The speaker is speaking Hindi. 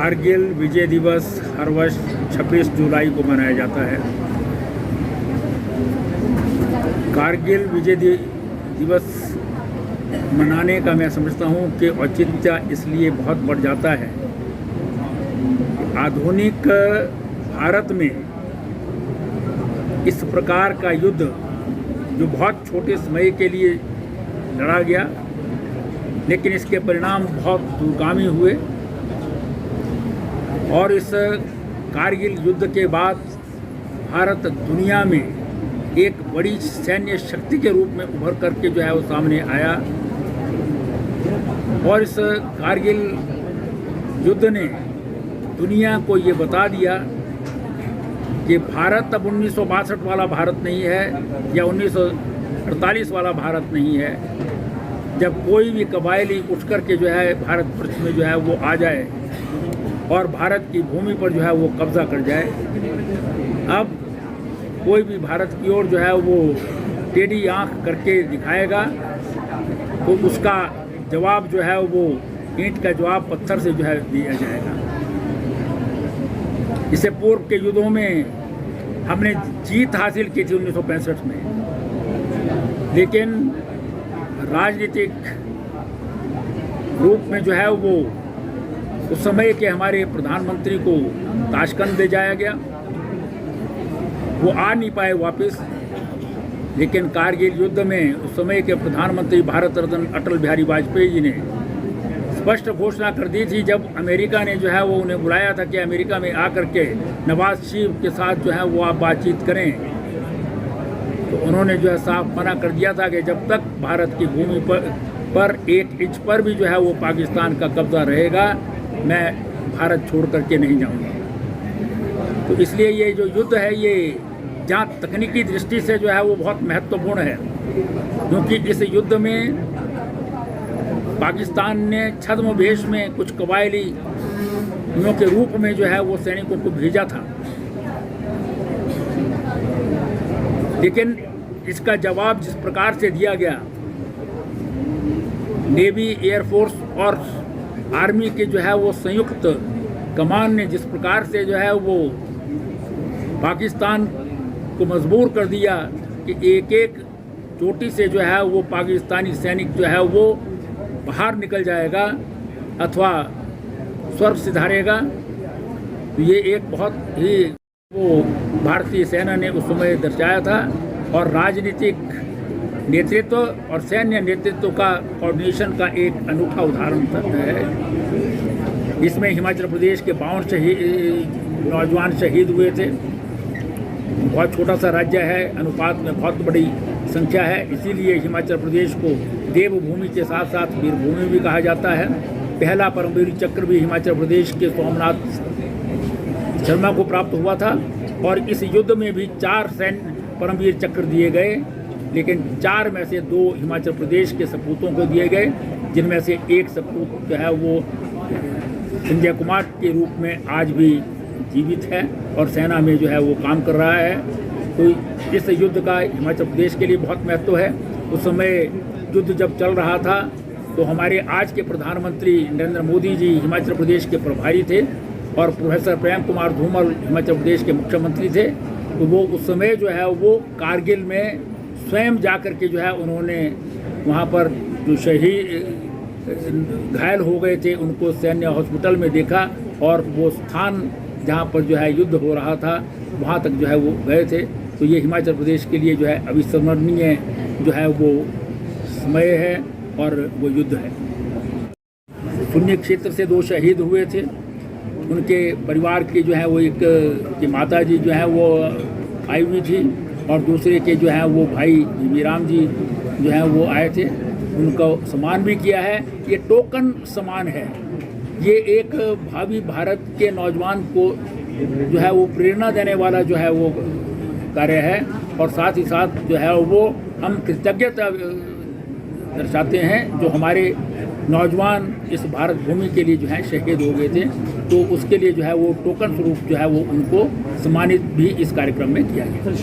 कारगिल विजय दिवस हर वर्ष 26 जुलाई को मनाया जाता है। कारगिल विजय दिवस मनाने का मैं समझता हूँ कि औचित्य इसलिए बहुत बढ़ जाता है। आधुनिक भारत में इस प्रकार का युद्ध जो बहुत छोटे समय के लिए लड़ा गया, लेकिन इसके परिणाम बहुत दूरगामी हुए और इस कारगिल युद्ध के बाद भारत दुनिया में एक बड़ी सैन्य शक्ति के रूप में उभर करके जो है वो सामने आया। और इस कारगिल युद्ध ने दुनिया को ये बता दिया कि भारत अब 1962 वाला भारत नहीं है या 1948 वाला भारत नहीं है। जब कोई भी कबायली उठ कर के जो है भारत वर्ष में जो है वो आ जाए और भारत की भूमि पर जो है वो कब्जा कर जाए, अब कोई भी भारत की ओर जो है वो टेढ़ी आंख करके दिखाएगा तो उसका जवाब जो है वो ईंट का जवाब पत्थर से जो है दिया जाएगा। इससे पूर्व के युद्धों में हमने जीत हासिल की थी 1965 में, लेकिन राजनीतिक रूप में जो है वो उस समय के हमारे प्रधानमंत्री को ताशकंद ले जाया गया। वो आ नहीं पाए वापस, लेकिन कारगिल युद्ध में उस समय के प्रधानमंत्री भारत रत्न अटल बिहारी वाजपेयी जी ने स्पष्ट घोषणा कर दी थी, जब अमेरिका ने जो है वो उन्हें बुलाया था कि अमेरिका में आकर के नवाज शरीफ के साथ जो है वो आप बातचीत करें, तो उन्होंने जो है साफ मना कर दिया था कि जब तक भारत की भूमि पर 1 इंच पर भी जो है वो पाकिस्तान का कब्जा रहेगा, मैं भारत छोड़ करके नहीं जाऊंगा। तो इसलिए ये जो युद्ध है ये जहाँ तकनीकी दृष्टि से जो है वो बहुत महत्वपूर्ण है, क्योंकि इस युद्ध में पाकिस्तान ने छद्मवेश में कुछ कबायलियों के रूप में जो है वो सैनिकों को भेजा था, लेकिन इसका जवाब जिस प्रकार से दिया गया, नेवी, एयरफोर्स और आर्मी के जो है वो संयुक्त कमान ने जिस प्रकार से जो है वो पाकिस्तान को मजबूर कर दिया कि एक एक चोटी से जो है वो पाकिस्तानी सैनिक जो है वो बाहर निकल जाएगा अथवा स्वर्ग सिधारेगा, तो ये एक बहुत ही वो भारतीय सेना ने उस समय दर्शाया था। और राजनीतिक नेतृत्व और सैन्य नेतृत्व का कोऑर्डिनेशन का एक अनूठा उदाहरण है। इसमें हिमाचल प्रदेश के 52 नौजवान शहीद हुए थे। बहुत छोटा सा राज्य है, अनुपात में बहुत बड़ी संख्या है, इसीलिए हिमाचल प्रदेश को देवभूमि के साथ साथ वीरभूमि भी कहा जाता है। पहला परमवीर चक्र भी हिमाचल प्रदेश के सोमनाथ शर्मा को प्राप्त हुआ था और इस युद्ध में भी 4 सैन्य परमवीर चक्र दिए गए, लेकिन 4 में से 2 हिमाचल प्रदेश के सपूतों को दिए गए, जिनमें से एक सपूत जो है वो संजय कुमार के रूप में आज भी जीवित है और सेना में जो है वो काम कर रहा है। तो इस युद्ध का हिमाचल प्रदेश के लिए बहुत महत्व है। उस समय युद्ध जब चल रहा था तो हमारे आज के प्रधानमंत्री नरेंद्र मोदी जी हिमाचल प्रदेश के प्रभारी थे और प्रोफेसर प्रेम कुमार धूमल हिमाचल प्रदेश के मुख्यमंत्री थे। तो वो उस समय जो है वो कारगिल में स्वयं जाकर के जो है उन्होंने वहाँ पर जो शहीद घायल हो गए थे उनको सैन्य हॉस्पिटल में देखा और वो स्थान जहाँ पर जो है युद्ध हो रहा था वहाँ तक जो है वो गए थे। तो ये हिमाचल प्रदेश के लिए जो है अविस्मरणीय जो है वो समय है और वो युद्ध है। शून्य क्षेत्र से 2 शहीद हुए थे, उनके परिवार के जो है वो एक की माता जी जो है वो आई हुई थी और दूसरे के जो है वो भाई मीराम जी जो है वो आए थे, उनका सम्मान भी किया है। ये टोकन सम्मान है, ये एक भावी भारत के नौजवान को जो है वो प्रेरणा देने वाला जो है वो कार्य है और साथ ही साथ जो है वो हम कृतज्ञता दर्शाते हैं जो हमारे नौजवान इस भारत भूमि के लिए जो है शहीद हो गए थे। तो उसके लिए जो है वो टोकन स्वरूप जो है वो उनको सम्मानित भी इस कार्यक्रम में किया गया।